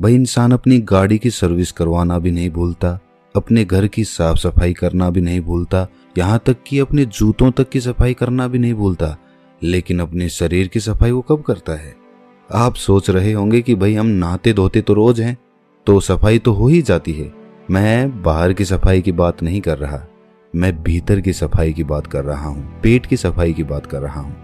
भाई इंसान अपनी गाड़ी की सर्विस करवाना भी नहीं भूलता, अपने घर की साफ सफाई करना भी नहीं भूलता, यहाँ तक कि अपने जूतों तक की सफाई करना भी नहीं भूलता, लेकिन अपने शरीर की सफाई वो कब करता है? आप सोच रहे होंगे कि भाई हम नहाते धोते तो रोज हैं, तो सफाई तो हो ही जाती है। मैं बाहर की सफाई की बात नहीं कर रहा, मैं भीतर की सफाई की बात कर रहा हूँ, पेट की सफाई की बात कर रहा हूँ।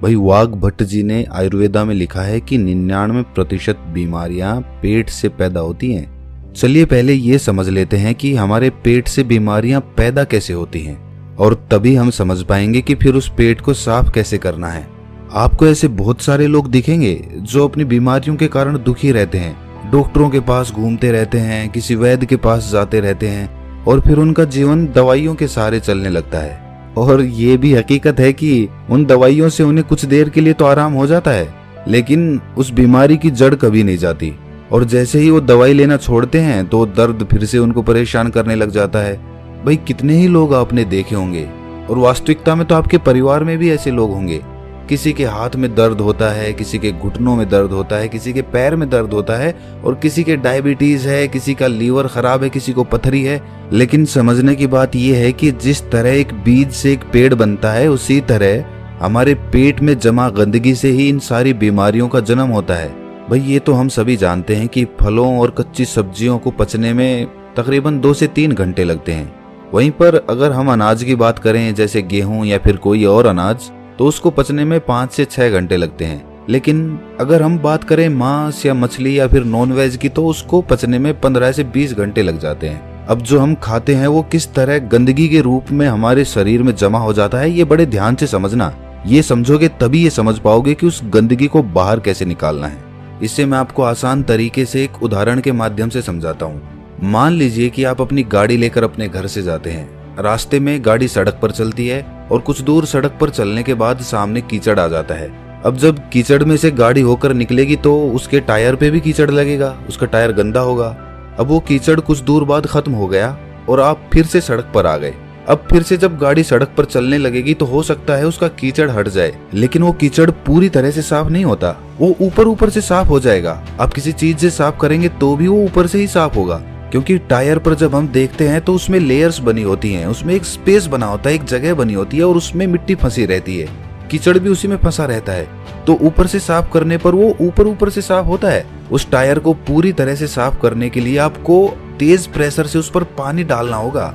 भाई वाघ भट्ट जी ने आयुर्वेदा में लिखा है कि 99% बीमारियां पेट से पैदा होती हैं। चलिए पहले ये समझ लेते हैं कि हमारे पेट से बीमारियां पैदा कैसे होती हैं, और तभी हम समझ पाएंगे कि फिर उस पेट को साफ कैसे करना है। आपको ऐसे बहुत सारे लोग दिखेंगे जो अपनी बीमारियों के कारण दुखी रहते हैं, डॉक्टरों के पास घूमते रहते हैं, किसी वैद्य के पास जाते रहते हैं, और फिर उनका जीवन दवाइयों के सहारे चलने लगता है। और ये भी हकीकत है कि उन दवाइयों से उन्हें कुछ देर के लिए तो आराम हो जाता है, लेकिन उस बीमारी की जड़ कभी नहीं जाती। और जैसे ही वो दवाई लेना छोड़ते हैं तो दर्द फिर से उनको परेशान करने लग जाता है। भाई कितने ही लोग आपने देखे होंगे, और वास्तविकता में तो आपके परिवार में भी ऐसे लोग होंगे। किसी के हाथ में दर्द होता है, किसी के घुटनों में दर्द होता है, किसी के पैर में दर्द होता है, और किसी के डायबिटीज है, किसी का लीवर खराब है, किसी को पथरी है। लेकिन समझने की बात यह है कि जिस तरह एक बीज से एक पेड़ बनता है, उसी तरह हमारे पेट में जमा गंदगी से ही इन सारी बीमारियों का जन्म होता है। भाई ये तो हम सभी जानते हैं कि फलों और कच्ची सब्जियों को पचने में तकरीबन 2 से 3 घंटे लगते हैं। वहीं पर अगर हम अनाज की बात करें, जैसे गेहूं या फिर कोई और अनाज, तो उसको पचने में 5 से 6 घंटे लगते हैं। लेकिन अगर हम बात करें मांस या मछली या फिर नॉनवेज की, तो उसको पचने में 15 से 20 घंटे लग जाते हैं। अब जो हम खाते हैं वो किस तरह गंदगी के रूप में हमारे शरीर में जमा हो जाता है, ये बड़े ध्यान से समझना। ये समझोगे तभी ये समझ पाओगे कि उस गंदगी को बाहर कैसे निकालना है। इससे मैं आपको आसान तरीके से एक उदाहरण के माध्यम से समझाता हूँ। मान लीजिए कि आप अपनी गाड़ी लेकर अपने घर से जाते हैं। रास्ते में गाड़ी सड़क पर चलती है, और कुछ दूर सड़क पर चलने के बाद सामने कीचड़ आ जाता है। अब जब कीचड़ में से गाड़ी होकर निकलेगी तो उसके टायर पे भी कीचड़ लगेगा, उसका टायर गंदा होगा। अब वो कीचड़ कुछ दूर बाद खत्म हो गया और आप फिर से सड़क पर आ गए। अब फिर से जब गाड़ी सड़क पर चलने लगेगी तो हो सकता है उसका कीचड़ हट जाए, लेकिन वो कीचड़ पूरी तरह से साफ नहीं होता, वो ऊपर ऊपर से साफ हो जाएगा। आप किसी चीज से साफ करेंगे तो भी वो ऊपर से ही साफ होगा, क्योंकि टायर पर जब हम देखते हैं तो उसमें लेयर्स बनी होती हैं, उसमें एक स्पेस बना होता है, एक जगह बनी होती है, और उसमें मिट्टी फंसी रहती है, कीचड़ भी उसी में फंसा रहता है। तो ऊपर से साफ करने पर वो ऊपर ऊपर से साफ होता है। उस टायर को पूरी तरह से साफ करने के लिए आपको तेज प्रेशर से उस पर पानी डालना होगा,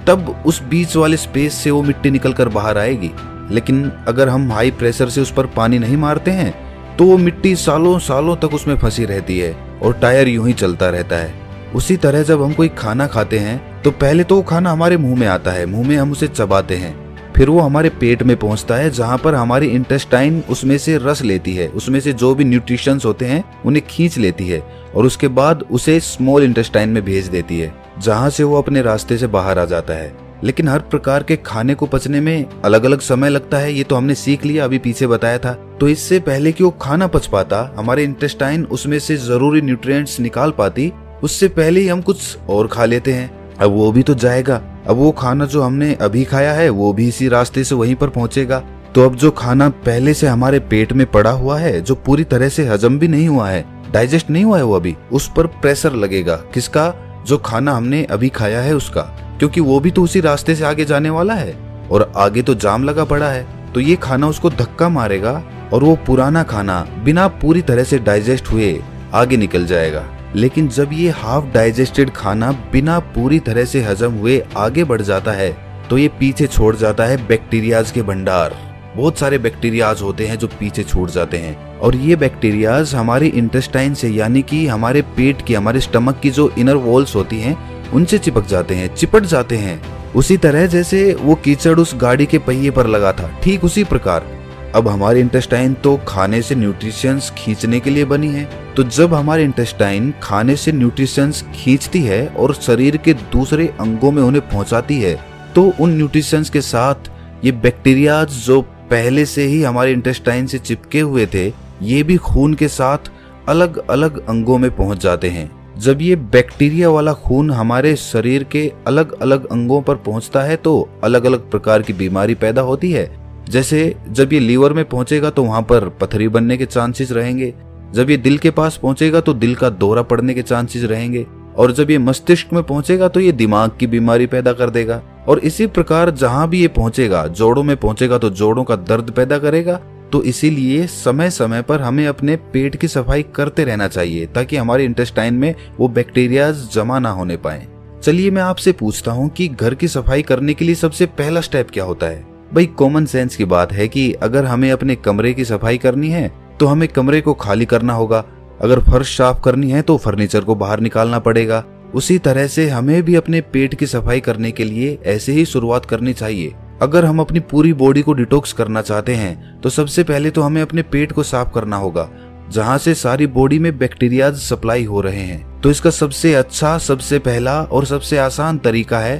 तब उस बीच वाले स्पेस से वो मिट्टी निकल कर बाहर आएगी। लेकिन अगर हम हाई प्रेशर से उस पर पानी नहीं मारते हैं तो वो मिट्टी सालों सालों तक उसमें फंसी रहती है और टायर यूं ही चलता रहता है। उसी तरह जब हम कोई खाना खाते हैं तो पहले तो वो खाना हमारे मुंह में आता है, मुंह में हम उसे चबाते हैं, फिर वो हमारे पेट में पहुंचता है, जहां पर हमारी इंटेस्टाइन उसमें से रस लेती है, उसमें से जो भी न्यूट्रिशंस होते हैं उन्हें खींच लेती है, और उसके बाद उसे स्मॉल इंटेस्टाइन में भेज देती है, जहां से वो अपने रास्ते से बाहर आ जाता है। लेकिन हर प्रकार के खाने को पचने में अलग अलग समय लगता है, ये तो हमने सीख लिया, अभी पीछे बताया था। तो इससे पहले कि वो खाना पच पाता, हमारे इंटेस्टाइन उसमें से जरूरी न्यूट्रिएंट्स निकाल पाती, उससे पहले ही हम कुछ और खा लेते हैं। अब वो भी तो जाएगा, अब वो खाना जो हमने अभी खाया है वो भी इसी रास्ते से वहीं पर पहुंचेगा। तो अब जो खाना पहले से हमारे पेट में पड़ा हुआ है, जो पूरी तरह से हजम भी नहीं हुआ है, डाइजेस्ट नहीं हुआ है, वो अभी उस पर प्रेशर लगेगा। किसका? जो खाना हमने अभी खाया है उसका, क्योंकि वो भी तो उसी रास्ते से आगे जाने वाला है और आगे तो जाम लगा पड़ा है। तो ये खाना उसको धक्का मारेगा और वो पुराना खाना बिना पूरी तरह से डाइजेस्ट हुए आगे निकल जाएगा। लेकिन जब ये हाफ डाइजेस्टेड खाना बिना पूरी तरह से हजम हुए आगे बढ़ जाता है तो ये पीछे छोड़ जाता है बैक्टीरियाज के भंडार। बहुत सारे बैक्टीरियाज होते हैं जो पीछे छूट जाते हैं, और ये बैक्टीरियाज हमारे इंटेस्टाइन से, यानी कि हमारे पेट की, हमारे स्टमक की जो इनर वॉल्स होती हैं उनसे चिपक जाते हैं, चिपट जाते हैं। उसी तरह जैसे वो कीचड़ उस गाड़ी के पहिए पर लगा था, ठीक उसी प्रकार अब हमारी इंटेस्टाइन तो खाने से न्यूट्रिशंस खींचने के लिए बनी है। तो जब हमारी इंटेस्टाइन खाने से न्यूट्रिशंस खींचती है और शरीर के दूसरे अंगों में उन्हें पहुंचाती है, तो उन न्यूट्रिशंस के साथ ये बैक्टीरियाज जो पहले से ही हमारे इंटेस्टाइन से चिपके हुए थे, ये भी खून के साथ अलग अलग अंगों में पहुंच जाते हैं। जब ये बैक्टीरिया वाला खून हमारे शरीर के अलग अलग अंगों पर पहुंचता है तो अलग अलग प्रकार की बीमारी पैदा होती है। जैसे जब ये लीवर में पहुंचेगा तो वहां पर पथरी बनने के चांसेस रहेंगे। जब ये दिल के पास पहुंचेगा तो दिल का दौरा पड़ने के चांसेस रहेंगे, और जब ये मस्तिष्क में पहुंचेगा तो ये दिमाग की बीमारी पैदा कर देगा, और इसी प्रकार जहां भी ये पहुंचेगा, जोड़ों में पहुंचेगा तो जोड़ों का दर्द पैदा करेगा। तो इसीलिए समय समय पर हमें अपने पेट की सफाई करते रहना चाहिए ताकि हमारे इंटेस्टाइन में वो बैक्टीरिया जमा ना होने पाए। चलिए मैं आपसे पूछता हूँ कि घर की सफाई करने के लिए सबसे पहला स्टेप क्या होता है? भाई कॉमन सेंस की बात है कि अगर हमें अपने कमरे की सफाई करनी है तो हमें कमरे को खाली करना होगा। अगर फर्श साफ करनी है तो फर्नीचर को बाहर निकालना पड़ेगा। उसी तरह से हमें भी अपने पेट की सफाई करने के लिए ऐसे ही शुरुआत करनी चाहिए। अगर हम अपनी पूरी बॉडी को डिटॉक्स करना चाहते हैं तो सबसे पहले तो हमें अपने पेट को साफ करना होगा, जहां से सारी बॉडी में बैक्टीरिया सप्लाई हो रहे हैं। तो इसका सबसे अच्छा, सबसे पहला और सबसे आसान तरीका है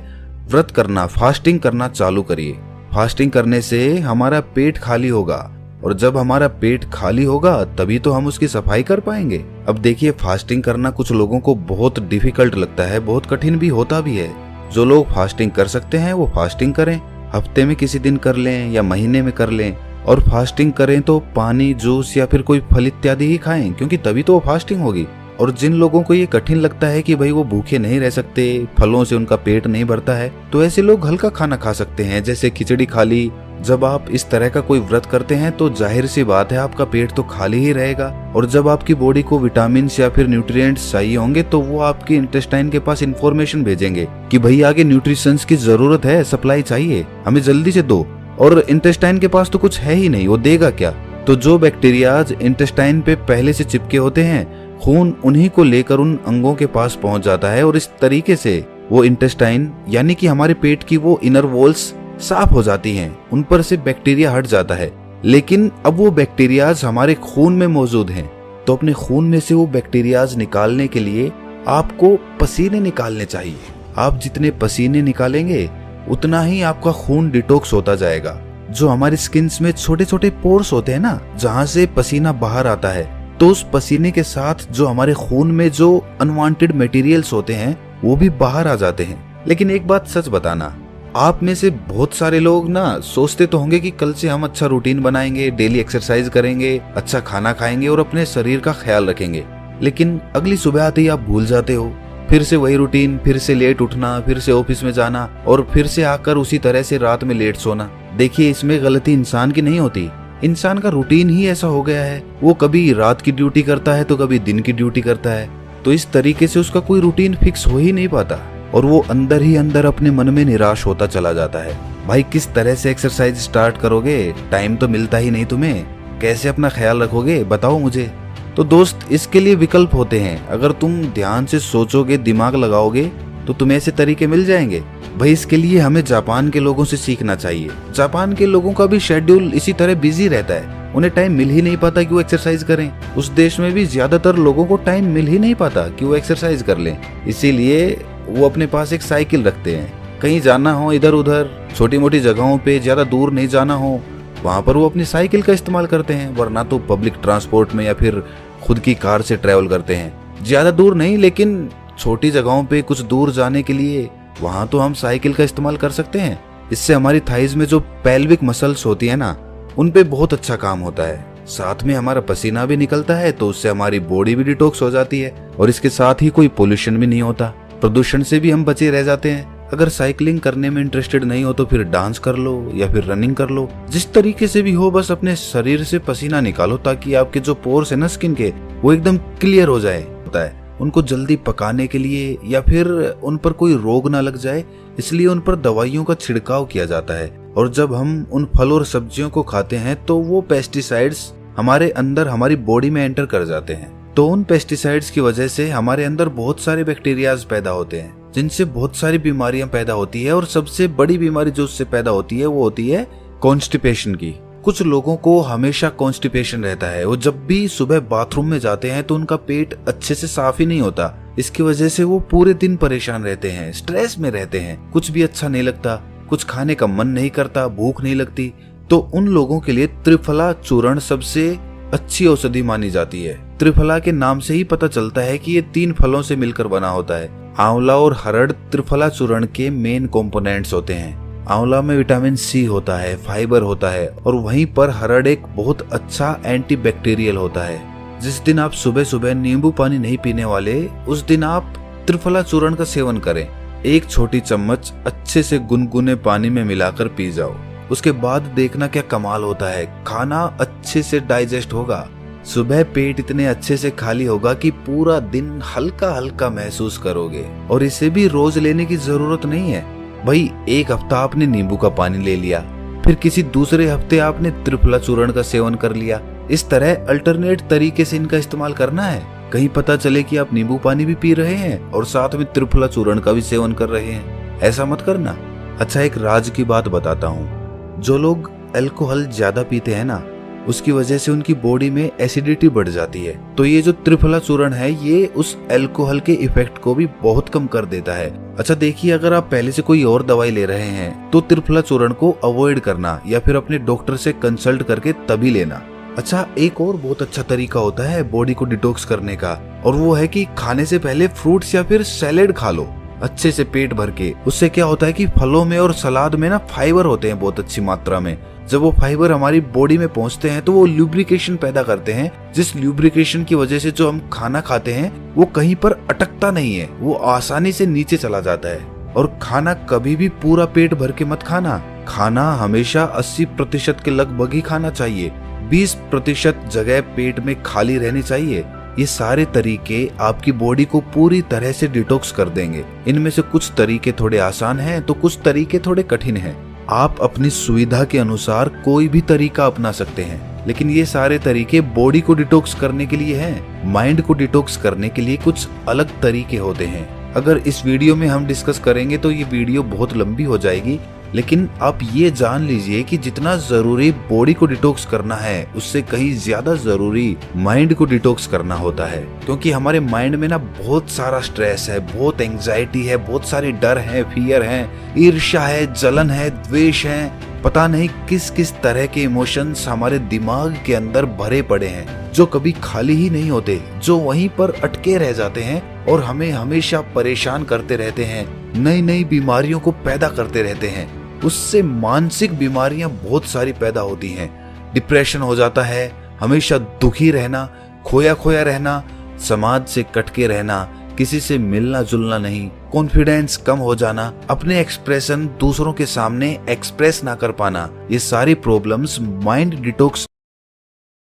व्रत करना, फास्टिंग करना चालू करिए। फास्टिंग करने से हमारा पेट खाली होगा, और जब हमारा पेट खाली होगा तभी तो हम उसकी सफाई कर पाएंगे। अब देखिए, फास्टिंग करना कुछ लोगों को बहुत डिफिकल्ट लगता है, बहुत कठिन भी होता भी है। जो लोग फास्टिंग कर सकते हैं वो फास्टिंग करें, हफ्ते में किसी दिन कर लें या महीने में कर लें। और फास्टिंग करें तो पानी, जूस या फिर कोई फल इत्यादि ही खाएं, क्योंकि तभी तो वो फास्टिंग होगी। और जिन लोगों को ये कठिन लगता है कि भाई वो भूखे नहीं रह सकते, फलों से उनका पेट नहीं भरता है, तो ऐसे लोग हल्का खाना खा सकते हैं, जैसे खिचड़ी खा ली। जब आप इस तरह का कोई व्रत करते हैं तो जाहिर सी बात है आपका पेट तो खाली ही रहेगा, और जब आपकी बॉडी को विटामिन या फिर न्यूट्रिएंट्स चाहिए होंगे तो वो आपके इंटेस्टाइन के पास इंफॉर्मेशन भेजेंगे कि भाई आगे न्यूट्रिशंस की जरूरत है, सप्लाई चाहिए, हमें जल्दी से दो। और इंटेस्टाइन के पास तो कुछ है ही नहीं, वो देगा क्या? तो जो बैक्टीरियाज इंटेस्टाइन पे पहले से चिपके होते हैं, खून उन्हीं को लेकर उन अंगों के पास पहुंच जाता है, और इस तरीके से वो इंटेस्टाइन यानी कि हमारे पेट की वो इनर वॉल्स साफ हो जाती हैं, उन पर से बैक्टीरिया हट जाता है। लेकिन अब वो बैक्टीरियाज हमारे खून में मौजूद हैं, तो अपने खून में से वो बैक्टीरियाज निकालने के लिए आपको पसीने निकालने चाहिए। आप जितने पसीने निकालेंगे उतना ही आपका खून डिटॉक्स होता जाएगा। जो हमारी स्किन में छोटे छोटे पोर्स होते हैं ना, जहां से पसीना बाहर आता है, तो उस पसीने के साथ जो हमारे खून में जो अनवांटेड मटेरियल्स होते हैं वो भी बाहर आ जाते हैं। लेकिन एक बात सच बताना, आप में से बहुत सारे लोग ना सोचते तो होंगे कि कल से हम अच्छा रूटीन बनाएंगे, डेली एक्सरसाइज करेंगे, अच्छा खाना खाएंगे और अपने शरीर का ख्याल रखेंगे। लेकिन अगली सुबह आते ही आप भूल जाते हो, फिर से वही रूटीन, फिर से लेट उठना, फिर से ऑफिस में जाना, और फिर से आकर उसी तरह से रात में लेट सोना। देखिए, इसमें गलती इंसान की नहीं होती, इंसान का रूटीन ही ऐसा हो गया है। वो कभी रात की ड्यूटी करता है तो कभी दिन की ड्यूटी करता है, तो इस तरीके से उसका कोई रूटीन फिक्स हो ही नहीं पाता, और वो अंदर ही अंदर अपने मन में निराश होता चला जाता है। भाई किस तरह से एक्सरसाइज स्टार्ट करोगे? टाइम तो मिलता ही नहीं तुम्हें, कैसे अपना ख्याल रखोगे बताओ मुझे। तो दोस्त, इसके लिए विकल्प होते हैं। अगर तुम ध्यान से सोचोगे, दिमाग लगाओगे, तो तुम्हें ऐसे तरीके मिल जाएंगे। भाई इसके लिए हमें जापान के लोगों से सीखना चाहिए। जापान के लोगों का भी शेड्यूल इसी तरह बिजी रहता है, उन्हें टाइम मिल ही नहीं पाता कि वो एक्सरसाइज करें। उस देश में भी ज्यादातर लोगों को टाइम मिल ही नहीं पाता कि वो एक्सरसाइज कर लें, इसीलिए वो अपने पास एक साइकिल रखते हैं। कहीं जाना हो इधर उधर, छोटी मोटी जगहों पे, ज्यादा दूर नहीं जाना हो, वहां पर वो अपनी साइकिल का इस्तेमाल करते हैं, वरना तो पब्लिक ट्रांसपोर्ट में या फिर खुद की कार से ट्रेवल करते हैं। ज्यादा दूर नहीं, लेकिन छोटी जगहों पे कुछ दूर जाने के लिए वहां तो हम साइकिल का इस्तेमाल कर सकते हैं। इससे हमारी थाइज में जो पेल्विक मसल्स होती है ना, उन पे बहुत अच्छा काम होता है। साथ में हमारा पसीना भी निकलता है, तो उससे हमारी बॉडी भी डिटॉक्स हो जाती है, और इसके साथ ही कोई पोल्यूशन भी नहीं होता, प्रदूषण से भी हम बचे रह जाते हैं। अगर साइकिलिंग करने में इंटरेस्टेड नहीं हो तो फिर डांस कर लो या फिर रनिंग कर लो, जिस तरीके से भी हो, बस अपने शरीर से पसीना निकालो ताकि आपके जो पोर्स है ना स्किन के, वो एकदम क्लियर हो जाए। होता है उनको जल्दी पकाने के लिए या फिर उन पर कोई रोग ना लग जाए, इसलिए उन पर दवाइयों का छिड़काव किया जाता है। और जब हम उन फल और सब्जियों को खाते हैं तो वो पेस्टिसाइड्स हमारे अंदर, हमारी बॉडी में एंटर कर जाते हैं। तो उन पेस्टिसाइड्स की वजह से हमारे अंदर बहुत सारे बैक्टीरियाज पैदा होते हैं, जिनसे बहुत सारी बीमारियां पैदा होती है। और सबसे बड़ी बीमारी जो उससे पैदा होती है वो होती है कॉन्स्टिपेशन की। कुछ लोगों को हमेशा कॉन्स्टिपेशन रहता है, वो जब भी सुबह बाथरूम में जाते हैं तो उनका पेट अच्छे से साफ ही नहीं होता। इसकी वजह से वो पूरे दिन परेशान रहते हैं, स्ट्रेस में रहते हैं, कुछ भी अच्छा नहीं लगता, कुछ खाने का मन नहीं करता, भूख नहीं लगती। तो उन लोगों के लिए त्रिफला चूर्ण सबसे अच्छी औषधि मानी जाती है। त्रिफला के नाम से ही पता चलता है कि ये 3 फलों से मिलकर बना होता है। आंवला और हरड़ त्रिफला चूर्ण के मेन कंपोनेंट्स होते हैं। आंवला में विटामिन सी होता है, फाइबर होता है, और वहीं पर हरड़ एक बहुत अच्छा एंटीबैक्टीरियल होता है, जिस दिन आप सुबह सुबह नींबू पानी नहीं पीने वाले, उस दिन आप त्रिफला चूर्ण का सेवन करें। 1 छोटी चम्मच अच्छे से गुनगुने पानी में मिलाकर पी जाओ। उसके बाद देखना क्या कमाल होता है। खाना अच्छे से डाइजेस्ट होगा। सुबह पेट इतने अच्छे से खाली होगा कि पूरा दिन हल्का हल्का महसूस करोगे। और इसे भी रोज लेने की जरूरत नहीं है भाई। 1 हफ्ता आपने नींबू का पानी ले लिया, फिर किसी दूसरे हफ्ते आपने त्रिफला चूर्ण का सेवन कर लिया। इस तरह अल्टरनेट तरीके से इनका इस्तेमाल करना है। कहीं पता चले कि आप नींबू पानी भी पी रहे हैं और साथ में त्रिफला चूर्ण का भी सेवन कर रहे हैं। ऐसा मत करना। अच्छा, एक राज की बात बताता हूँ। जो लोग अल्कोहल ज्यादा पीते हैं ना, उसकी वजह से उनकी बॉडी में एसिडिटी बढ़ जाती है। तो ये जो त्रिफला चूर्ण है, ये उस अल्कोहल के इफेक्ट को भी बहुत कम कर देता है। अच्छा देखिए, अगर आप पहले से कोई और दवाई ले रहे हैं तो त्रिफला चूर्ण को अवॉइड करना या फिर अपने डॉक्टर से कंसल्ट करके तभी लेना। अच्छा, एक और बहुत अच्छा तरीका होता है बॉडी को डिटॉक्स करने का, और वो है कि खाने से पहले फ्रूट्स या फिर सैलेड खा लो अच्छे से पेट भर के। उससे क्या होता है कि फलों में और सलाद में ना फाइबर होते हैं बहुत अच्छी मात्रा में। जब वो फाइबर हमारी बॉडी में पहुंचते हैं तो वो ल्यूब्रिकेशन पैदा करते हैं, जिस ल्यूब्रिकेशन की वजह से जो हम खाना खाते हैं वो कहीं पर अटकता नहीं है, वो आसानी से नीचे चला जाता है। और खाना कभी भी पूरा पेट भर के मत खाना। खाना हमेशा 80% के लगभग ही खाना चाहिए। 20% जगह पेट में खाली रहनी चाहिए। ये सारे तरीके आपकी बॉडी को पूरी तरह से डिटॉक्स कर देंगे। इनमें से कुछ तरीके थोड़े आसान हैं तो कुछ तरीके थोड़े कठिन हैं। आप अपनी सुविधा के अनुसार कोई भी तरीका अपना सकते हैं, लेकिन ये सारे तरीके बॉडी को डिटॉक्स करने के लिए हैं। माइंड को डिटॉक्स करने के लिए कुछ अलग तरीके होते हैं। अगर इस वीडियो में हम डिस्कस करेंगे तो ये वीडियो बहुत लंबी हो जाएगी, लेकिन आप ये जान लीजिए कि जितना जरूरी बॉडी को डिटॉक्स करना है, उससे कहीं ज्यादा जरूरी माइंड को डिटॉक्स करना होता है। क्योंकि हमारे माइंड में ना बहुत सारा स्ट्रेस है, बहुत एंजाइटी है, बहुत सारे डर है, फियर है, ईर्ष्या है, जलन है, द्वेष है, पता नहीं किस किस तरह के इमोशंस हमारे दिमाग के अंदर भरे पड़े हैं, जो कभी खाली ही नहीं होते, जो वहीं पर अटके रह जाते हैं और हमें हमेशा परेशान करते रहते हैं, नई नई बीमारियों को पैदा करते रहते हैं। उससे मानसिक बीमारियां बहुत सारी पैदा होती हैं। डिप्रेशन हो जाता है, हमेशा दुखी रहना, खोया खोया रहना, समाज से कटके रहना, किसी से मिलना जुलना नहीं, कॉन्फिडेंस कम हो जाना, अपने एक्सप्रेशन दूसरों के सामने एक्सप्रेस ना कर पाना, ये सारी प्रॉब्लम्स माइंड डिटॉक्स